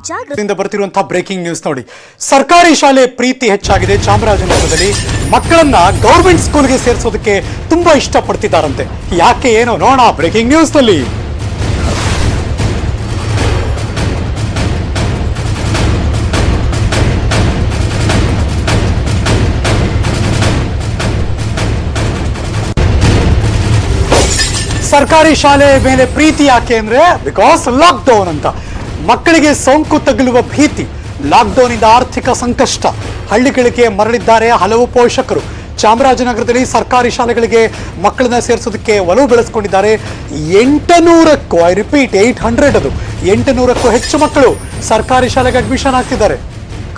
ಜಾಗೃತಿ ಬರ್ತಿರುವಂತಹ breaking news ನೋಡಿ. ಸರ್ಕಾರಿ ಶಾಲೆ ಪ್ರೀತಿ ಹೆಚ್ಚಾಗಿದೆ. ಚಾಮರಾಜನಗರದಲ್ಲಿ ಮಕ್ಕಳನ್ನ ಗವರ್ಮೆಂಟ್ ಸ್ಕೂಲ್ಗೆ ಸೇರಿಸೋದಕ್ಕೆ ತುಂಬಾ ಇಷ್ಟಪಡ್ತಿದ್ದಾರಂತೆ. ಯಾಕೆ ಏನೋ ನೋಡೋಣ ಬ್ರೇಕಿಂಗ್ ನ್ಯೂಸ್ ನಲ್ಲಿ. ಸರ್ಕಾರಿ ಶಾಲೆ ಮೇಲೆ ಪ್ರೀತಿ ಯಾಕೆ ಅಂದ್ರೆ ಬಿಕಾಸ್ ಲಾಕ್ಡೌನ್ ಅಂತ. ಮಕ್ಕಳಿಗೆ ಸೋಂಕು ತಗುಲುವ ಭೀತಿ, ಲಾಕ್ಡೌನ್ ಇಂದ ಆರ್ಥಿಕ ಸಂಕಷ್ಟ, ಹಳ್ಳಿಗಳಿಗೆ ಮರಳಿದ್ದಾರೆ ಹಲವು ಪೋಷಕರು. ಚಾಮರಾಜನಗರದಲ್ಲಿ ಸರ್ಕಾರಿ ಶಾಲೆಗಳಿಗೆ ಮಕ್ಕಳನ್ನ ಸೇರಿಸೋದಕ್ಕೆ ಒಲವು ಬೆಳೆಸ್ಕೊಂಡಿದ್ದಾರೆ. 800ಕ್ಕೂ ಐ ರಿಪೀಟ್ 800 ಅದು 800ಕ್ಕೂ ಹೆಚ್ಚು ಮಕ್ಕಳು ಸರ್ಕಾರಿ ಶಾಲೆಗೆ ಅಡ್ಮಿಷನ್ ಆಗ್ತಿದ್ದಾರೆ.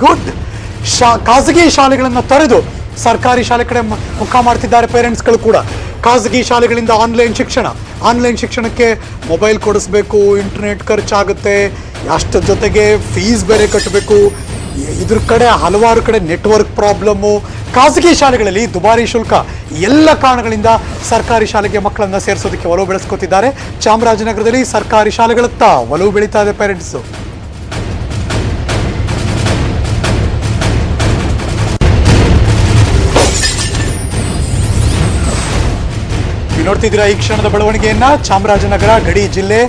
ಗುಡ್. ಖಾಸಗಿ ಶಾಲೆಗಳನ್ನು ತೊರೆದು ಸರ್ಕಾರಿ ಶಾಲೆ ಕಡೆ ಮುಖ ಮಾಡ್ತಿದ್ದಾರೆ ಪೇರೆಂಟ್ಸ್ಗಳು ಕೂಡ. ಖಾಸಗಿ ಶಾಲೆಗಳಿಂದ ಆನ್ಲೈನ್ ಶಿಕ್ಷಣಕ್ಕೆ ಮೊಬೈಲ್ ಕೊಡಿಸ್ಬೇಕು, ಇಂಟರ್ನೆಟ್ ಖರ್ಚಾಗುತ್ತೆ, ಅಷ್ಟರ ಜೊತೆಗೆ ಫೀಸ್ ಬೇರೆ ಕಟ್ಟಬೇಕು. ಇದ್ರ ಕಡೆ ಹಲವಾರು ಕಡೆ ನೆಟ್ವರ್ಕ್ ಪ್ರಾಬ್ಲಮ್ಮು. ಖಾಸಗಿ ಶಾಲೆಗಳಲ್ಲಿ ದುಬಾರಿ ಶುಲ್ಕ, ಎಲ್ಲ ಕಾರಣಗಳಿಂದ ಸರ್ಕಾರಿ ಶಾಲೆಗೆ ಮಕ್ಕಳನ್ನ ಸೇರಿಸೋದಕ್ಕೆ ಒಲವು ಬೆಳೆಸ್ಕೊತಿದ್ದಾರೆ. ಚಾಮರಾಜನಗರದಲ್ಲಿ ಸರ್ಕಾರಿ ಶಾಲೆಗಳತ್ತ ಒಲವು ಬೆಳೀತಾ ಇದೆ ಪೇರೆಂಟ್ಸು. ನೋಡ್ತಿದ್ದೀರಾ ಈ ಕ್ಷಣದ ಬೆಳವಣಿಗೆಯನ್ನ. ಚಾಮರಾಜನಗರ ಗಡಿ ಜಿಲ್ಲೆ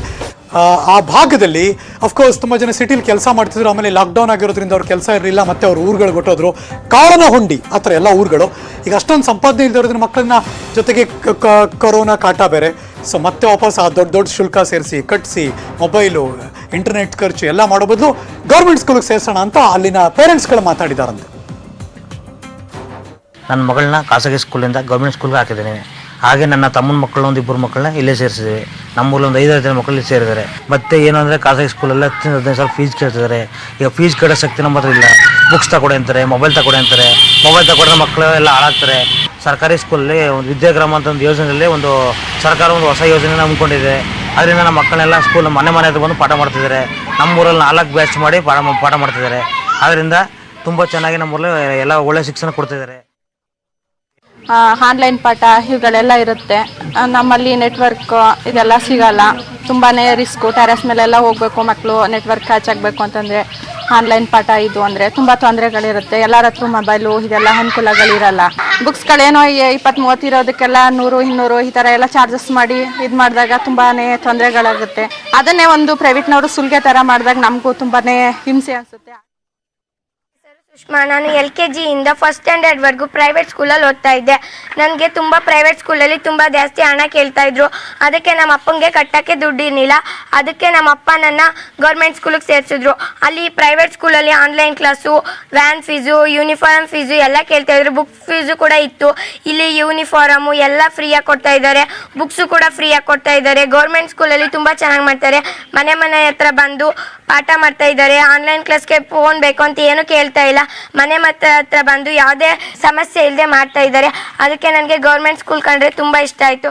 ಆ ಭಾಗದಲ್ಲಿ ಅಫ್ಕೋರ್ಸ್ ತುಂಬ ಜನ ಸಿಟಿಲಿ ಕೆಲಸ ಮಾಡ್ತಿದ್ರು. ಆಮೇಲೆ ಲಾಕ್ಡೌನ್ ಆಗಿರೋದ್ರಿಂದ ಅವ್ರ ಕೆಲಸ ಇರಲಿಲ್ಲ, ಮತ್ತೆ ಅವ್ರ ಊರುಗಳಿಗೆ ಹೊಟ್ಟೋದ್ರು. ಕಾರಣಹೊಂಡಿ ಆ ಥರ ಎಲ್ಲ ಊರುಗಳು ಈಗ ಅಷ್ಟೊಂದು ಸಂಪಾದನೆ ಇಲ್ದಿರೋದ್ರಿಂದ ಮಕ್ಕಳನ್ನ, ಜೊತೆಗೆ ಕೊರೋನಾ ಕಾಟ ಬೇರೆ. ಸೊ ಮತ್ತೆ ವಾಪಸ್ ಆ ದೊಡ್ಡ ಶುಲ್ಕ ಸೇರಿಸಿ ಕಟ್ಟಿಸಿ ಮೊಬೈಲು ಇಂಟರ್ನೆಟ್ ಖರ್ಚು ಎಲ್ಲ ಮಾಡೋ ಬದಲು ಗೌರ್ಮೆಂಟ್ ಸ್ಕೂಲಿಗೆ ಸೇರಿಸೋಣ ಅಂತ ಅಲ್ಲಿನ ಪೇರೆಂಟ್ಸ್ಗಳು ಮಾತಾಡಿದಾರಂತೆ. ನನ್ನ ಮಗಳನ್ನ ಖಾಸಗಿ ಸ್ಕೂಲಿಂದ ಗೌರ್ಮೆಂಟ್ ಸ್ಕೂಲ್ಗೆ ಹಾಕಿದ್ದೀನಿ. ಹಾಗೆ ನನ್ನ ತಮ್ಮನ ಮಕ್ಕಳು ಒಂದು 2 ಮಕ್ಕಳನ್ನ ಇಲ್ಲೇ ಸೇರಿಸಿದ್ದೀವಿ. ನಮ್ಮೂರಲ್ಲಿ ಒಂದು 5 ಜನ ಮಕ್ಕಳು ಇಲ್ಲಿ ಸೇರಿದ್ದಾರೆ. ಮತ್ತೆ ಏನು ಅಂದರೆ ಖಾಸಗಿ ಸ್ಕೂಲೆಲ್ಲ 15 ಸಾವಿರ ಫೀಸ್ ಕೇಳ್ತಿದ್ದಾರೆ. ಈಗ ಫೀಸ್ ಕಟ್ಟೋ ಶಕ್ತಿ ನಮ್ಮ ಹತ್ರ ಇಲ್ಲ. ಬುಕ್ಸ್ ತಗೊಡೆ ಅಂತಾರೆ, ಮೊಬೈಲ್ ತಗೊಡೆ ಅಂತಾರೆ. ಮೊಬೈಲ್ ತಗೊಂಡ್ರೆ ಮಕ್ಕಳು ಎಲ್ಲ ಹಾಳಾಗ್ತಾರೆ. ಸರ್ಕಾರಿ ಸ್ಕೂಲಲ್ಲಿ ಒಂದು ವಿದ್ಯಾಗ್ರಾಮ ಅಂತ ಒಂದು ಯೋಜನೆಯಲ್ಲಿ ಒಂದು ಸರ್ಕಾರ ಒಂದು ಹೊಸ ಯೋಜನೆನ ಹಮ್ಮಿಕೊಂಡಿದೆ. ಅದರಿಂದ ನಮ್ಮ ಮಕ್ಕಳನ್ನೆಲ್ಲ ಸ್ಕೂಲ್ ಮನೆ ಹತ್ರ ಬಂದು ಪಾಠ ಮಾಡ್ತಿದ್ದಾರೆ. ನಮ್ಮೂರಲ್ಲಿ 4 ಬ್ಯಾಚ್ ಮಾಡಿ ಪಾಠ ಮಾಡ್ತಿದ್ದಾರೆ. ಆದ್ದರಿಂದ ತುಂಬ ಚೆನ್ನಾಗಿ ನಮ್ಮೂರಲ್ಲಿ ಎಲ್ಲ ಒಳ್ಳೆಯ ಶಿಕ್ಷಣ ಕೊಡ್ತಿದ್ದಾರೆ. ಆನ್ಲೈನ್ ಪಾಠ ಇವುಗಳೆಲ್ಲ ಇರುತ್ತೆ. ನಮ್ಮಲ್ಲಿ ನೆಟ್ವರ್ಕ್ ಇದೆಲ್ಲ ಸಿಗಲ್ಲ, ತುಂಬಾ ರಿಸ್ಕು. ಟೆರೆಸ್ ಮೇಲೆಲ್ಲ ಹೋಗಬೇಕು, ಮಕ್ಕಳು ನೆಟ್ವರ್ಕ್ ಕ್ಯಾಚ್ ಆಗಬೇಕು ಅಂತಂದರೆ ಆನ್ಲೈನ್ ಪಾಠ ಇದು ಅಂದರೆ ತುಂಬ ತೊಂದರೆಗಳಿರುತ್ತೆ. ಎಲ್ಲರ ಹತ್ರ ಮೊಬೈಲು ಇದೆಲ್ಲ ಅನುಕೂಲಗಳಿರಲ್ಲ. ಬುಕ್ಸ್ಗಳೇನೋ 20-30 ಇರೋದಕ್ಕೆಲ್ಲ 100-200 ಈ ಥರ ಎಲ್ಲ ಚಾರ್ಜಸ್ ಮಾಡಿ ಇದು ಮಾಡಿದಾಗ ತುಂಬಾ ತೊಂದರೆಗಳಾಗುತ್ತೆ. ಅದನ್ನೇ ಒಂದು ಪ್ರೈವೇಟ್ನವರು ಸುಲಿಗೆ ಥರ ಮಾಡಿದಾಗ ನಮಗೂ ತುಂಬಾ ಹಿಂಸೆ ಅನಿಸುತ್ತೆ. ಸುಷ್ಮಾ, ನಾನು LKG ಇಂದ ಫಸ್ಟ್ ಸ್ಟ್ಯಾಂಡರ್ಡ್ವರೆಗೂ ಪ್ರೈವೇಟ್ ಸ್ಕೂಲಲ್ಲಿ ಓದ್ತಾ ಇದ್ದೆ. ನನಗೆ ತುಂಬ ಪ್ರೈವೇಟ್ ಸ್ಕೂಲಲ್ಲಿ ತುಂಬ ಜಾಸ್ತಿ ಹಣ ಕೇಳ್ತಾ ಇದ್ರು. ಅದಕ್ಕೆ ನಮ್ಮ ಅಪ್ಪಂಗೆ ಕಟ್ಟೋಕ್ಕೆ ದುಡ್ಡು ಇರಲಿಲ್ಲ. ಅದಕ್ಕೆ ನಮ್ಮ ಅಪ್ಪ ನನ್ನ ಗೌರ್ಮೆಂಟ್ ಸ್ಕೂಲಿಗೆ ಸೇರಿಸಿದ್ರು. ಅಲ್ಲಿ ಪ್ರೈವೇಟ್ ಸ್ಕೂಲಲ್ಲಿ online class, van fees, uniform fees ಎಲ್ಲ ಕೇಳ್ತಾ ಇದ್ರು. ಬುಕ್ ಫೀಸು ಕೂಡ ಇತ್ತು. ಇಲ್ಲಿ ಯೂನಿಫಾರ್ಮು ಎಲ್ಲ ಫ್ರೀಯಾಗಿ ಕೊಡ್ತಾ ಇದ್ದಾರೆ, ಬುಕ್ಸು ಕೂಡ ಫ್ರೀಯಾಗಿ ಕೊಡ್ತಾ ಇದ್ದಾರೆ. ಗೌರ್ಮೆಂಟ್ ಸ್ಕೂಲಲ್ಲಿ ತುಂಬ ಚೆನ್ನಾಗಿ ಮಾಡ್ತಾರೆ. ಮನೆ ಹತ್ರ ಬಂದು ಪಾಠ ಮಾಡ್ತಾ ಇದ್ದಾರೆ. ಆನ್ಲೈನ್ ಕ್ಲಾಸ್ಗೆ ಫೋನ್ ಬೇಕು ಅಂತ ಏನು ಕೇಳ್ತಾ ಇಲ್ಲ. ಮನೆ ಹತ್ರ ಬಂದು ಯಾವುದೇ ಸಮಸ್ಯೆ ಇಲ್ಲದೆ ಮಾಡ್ತಾ ಇದ್ದಾರೆ. ಅದಕ್ಕೆ ನನಗೆ ಗೌರ್ಮೆಂಟ್ ಸ್ಕೂಲ್ ಕಂಡ್ರೆ ತುಂಬ ಇಷ್ಟ ಆಯಿತು.